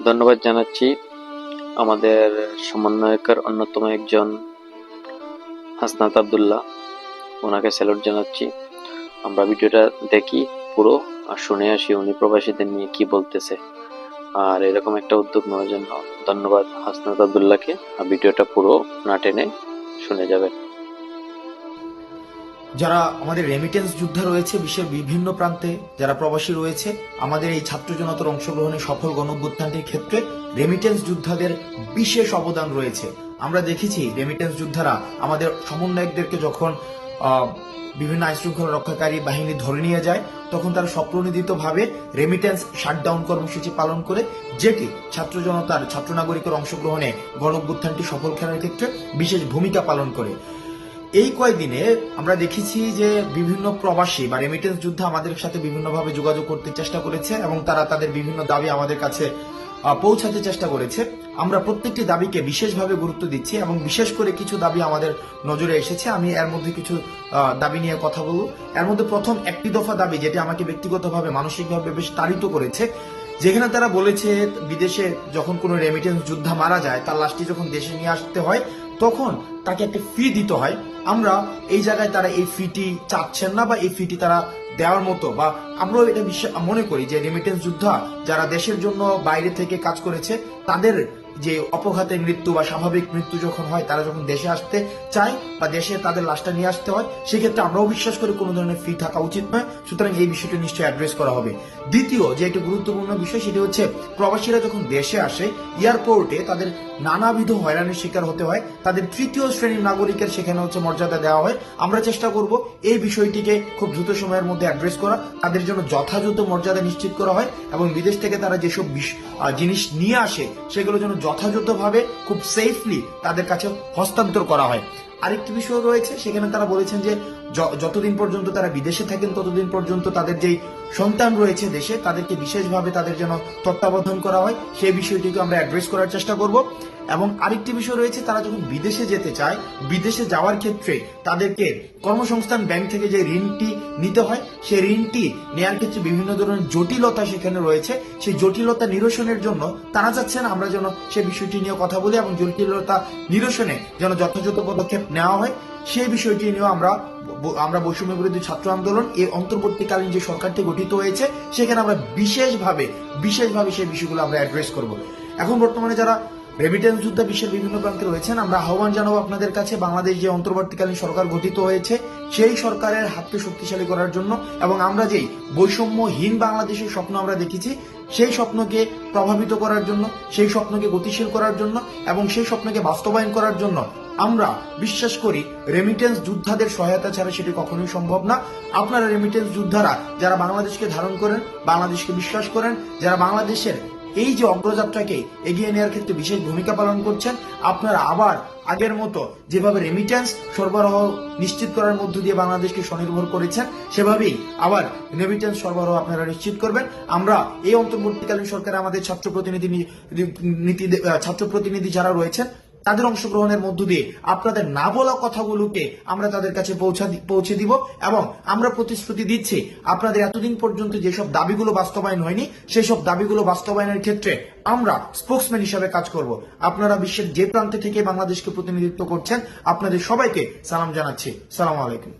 ধন্যবাদ জানাচ্ছি আমাদের সমন্বয়কের অন্যতম একজন হাসনাত আব্দুল্লাহ, ওনাকে স্যালুট জানাচ্ছি। আমরা ভিডিওটা দেখি পুরো আর শুনে আসি উনি প্রবাসীদের নিয়ে কি বলতেছে। আর এরকম একটা উদ্যোগ নেওয়ার জন্য ধন্যবাদ হাসনাত আব্দুল্লাহকে। আর ভিডিওটা পুরো না টেনে শুনে যাবেন। যারা আমাদের রেমিটেন্স যোদ্ধা রয়েছে বিশ্বের বিভিন্ন প্রান্তে, যারা প্রবাসী রয়েছে, আমাদের এই ছাত্র জনতার অংশগ্রহণে সফল গণঅভ্যুত্থানটির ক্ষেত্রে রেমিটেন্স যোদ্ধাদের বিশেষ অবদান রয়েছে। আমরা দেখেছি রেমিটেন্স যোদ্ধারা আমাদের সমন্বয়কদেরকে যখন বিভিন্ন আইনশৃঙ্খলা রক্ষাকারী বাহিনী ধরে নিয়ে যায়, তখন তারা স্বপ্রণোদিতভাবে রেমিটেন্স শাটডাউন কর্মসূচি পালন করে, যেটি ছাত্র জনতার, ছাত্র নাগরিকের অংশগ্রহণে গণঅভ্যুত্থানটি সফল করার ক্ষেত্রে বিশেষ ভূমিকা পালন করে। এই কয়েকদিনে আমরা দেখেছি যে বিভিন্ন প্রবাসী বা রেমিটেন্স যোদ্ধা আমাদের সাথে বিভিন্নভাবে যোগাযোগ করতে চেষ্টা করেছে এবং তারা তাদের বিভিন্ন দাবি আমাদের কাছে পৌঁছাতে চেষ্টা করেছে। আমরা প্রত্যেকটি দাবিকে বিশেষভাবে গুরুত্ব দিচ্ছি এবং বিশেষ করে কিছু দাবি আমাদের নজরে এসেছে। আমি এর মধ্যে কিছু দাবি নিয়ে কথা বলবো। এর মধ্যে প্রথম একটি দফা দাবি, যেটি আমাকে ব্যক্তিগতভাবে মানসিকভাবে বেশ তাড়িত করেছে, যেখানে তারা বলেছে বিদেশে যখন কোনো রেমিটেন্স যোদ্ধা মারা যায়, তার লাশটি যখন দেশে নিয়ে আসতে হয় তখন তাকে একটা ফি দিতে হয়। আমরা এই জায়গায় তারা এই ফিটি চাচ্ছেন না বা এই ফিটি তারা দেওয়ার মতো, বা আমরাও এটা মনে করি যে রেমিটেন্স যোদ্ধা যারা দেশের জন্য বাইরে থেকে কাজ করেছে, তাদের যে অপঘাতে মৃত্যু বা স্বাভাবিক মৃত্যু যখন হয়, তারা যখন দেশে আসতে চায় বা দেশে তাদের লাশটা নিয়ে আসতে হয়, সেক্ষেত্রে আমরাও বিশ্বাস করি কোনো ধরনের ফি থাকা উচিত নয়। সুতরাং এই বিষয়টি নিশ্চয়ই অ্যাড্রেস করা হবে। দ্বিতীয় যে একটি গুরুত্বপূর্ণ বিষয়, সেটি হচ্ছে প্রবাসীরা যখন দেশে আসে, এয়ারপোর্টে তাদের নানাবিধ হয়রানির শিকার হতে হয়। তাদের তৃতীয় শ্রেণীর নাগরিকের সেখানে হচ্ছে মর্যাদা দেওয়া হয়। আমরা চেষ্টা করব এই বিষয়টিকে খুব দ্রুত সময়ের মধ্যে অ্যাড্রেস করা, তাদের জন্য যথাযথ মর্যাদা নিশ্চিত করা হয় এবং বিদেশ থেকে তারা যেসব জিনিস নিয়ে আসে সেগুলো যেন যথাযথভাবে খুব সেফলি তাদের কাছে হস্তান্তর করা হয়। আরেকটি বিষয় রয়েছে, সেখানে তারা বলেছেন যে যতদিন পর্যন্ত তারা বিদেশে থাকেন ততদিন পর্যন্ত তাদের যেই সন্তান রয়েছে দেশে, তাদেরকে বিশেষভাবে তাদের যেন তত্ত্বাবধান করা হয়, সেই বিষয়টিকে আমরা অ্যাড্রেস করার চেষ্টা করব। এবং আরেকটি বিষয় রয়েছে, তারা যখন বিদেশে যেতে চায়, বিদেশে যাওয়ার ক্ষেত্রে তাদেরকে কর্মসংস্থান ব্যাংক থেকে যে ঋণটি নিতে হয়, সেই ঋণটি নেওয়ার ক্ষেত্রে বিভিন্ন ধরনের জটিলতা সেখানে রয়েছে। সেই জটিলতা নিরসনের জন্য তারা চাচ্ছেন আমরা যেন সেই বিষয়টি নিয়ে কথা বলি এবং জটিলতা নিরসনে যেন যথাযথ পদক্ষেপ নেওয়া হয়। সেই বিষয়টি নিয়েও আমরা বৈষম্য বিরোধী ছাত্র আন্দোলন, এই অন্তর্বর্তীকালীন যে সরকারটি গঠিত হয়েছে, সেখানে আমরা বিশেষভাবে সেই বিষয়গুলো আমরা অ্যাড্রেস করব। এখন বর্তমানে যারা রেমিটেন্স যোদ্ধা বিশ্বের বিভিন্ন প্রান্তে রয়েছেন, আমরা আহ্বান জানাবো আপনাদের কাছে, বাংলাদেশ যে অন্তর্বর্তীকালীন সরকার গঠিত হয়েছে, সেই সরকারের হাতকে শক্তিশালী করার জন্য এবং আমরা যেই বৈষম্যহীন বাংলাদেশের স্বপ্ন আমরা দেখেছি, সেই স্বপ্নকে প্রভাবিত করার জন্য, সেই স্বপ্নকে গতিশীল করার জন্য এবং সেই স্বপ্নকে বাস্তবায়ন করার জন্য আমরা বিশ্বাস করি রেমিটেন্স যোদ্ধাদের সহায়তা ছাড়া সেটি কখনোই সম্ভব না। আপনারা রেমিটেন্স যোদ্ধারা যারা বাংলাদেশকে ধারণ করেন, বাংলাদেশকে বিশ্বাস করেন, যারা বাংলাদেশের এই যে অগ্রযাত্রাকে এগিয়ে নেওয়ার ক্ষেত্রে বিশেষ ভূমিকা পালন করছেন, আপনারা আবার আগের মতো যেভাবে রেমিটেন্স সরবরাহ নিশ্চিত করার মধ্য দিয়ে বাংলাদেশকে স্বনির্ভর করেছেন, সেভাবেই আবার রেমিটেন্স সরবরাহ আপনারা নিশ্চিত করবেন। আমরা এই অন্তর্বর্তীকালীন সরকারে আমাদের ছাত্র প্রতিনিধি যারা রয়েছেন, তাদের অংশগ্রহণের মধ্য দিয়ে আপনাদের না বলা কথাগুলোকে আমরা তাদের কাছে পৌঁছে দিব এবং আমরা প্রতিশ্রুতি দিচ্ছি আপনাদের এতদিন পর্যন্ত যেসব দাবিগুলো বাস্তবায়ন হয়নি, সেই সব দাবিগুলো বাস্তবায়নের ক্ষেত্রে আমরা স্পোকসম্যান হিসাবে কাজ করব। আপনারা বিশ্বের যে প্রান্তে থেকে বাংলাদেশকে প্রতিনিধিত্ব করছেন, আপনাদের সবাইকে সালাম জানাচ্ছি। সালাম আলাইকুম।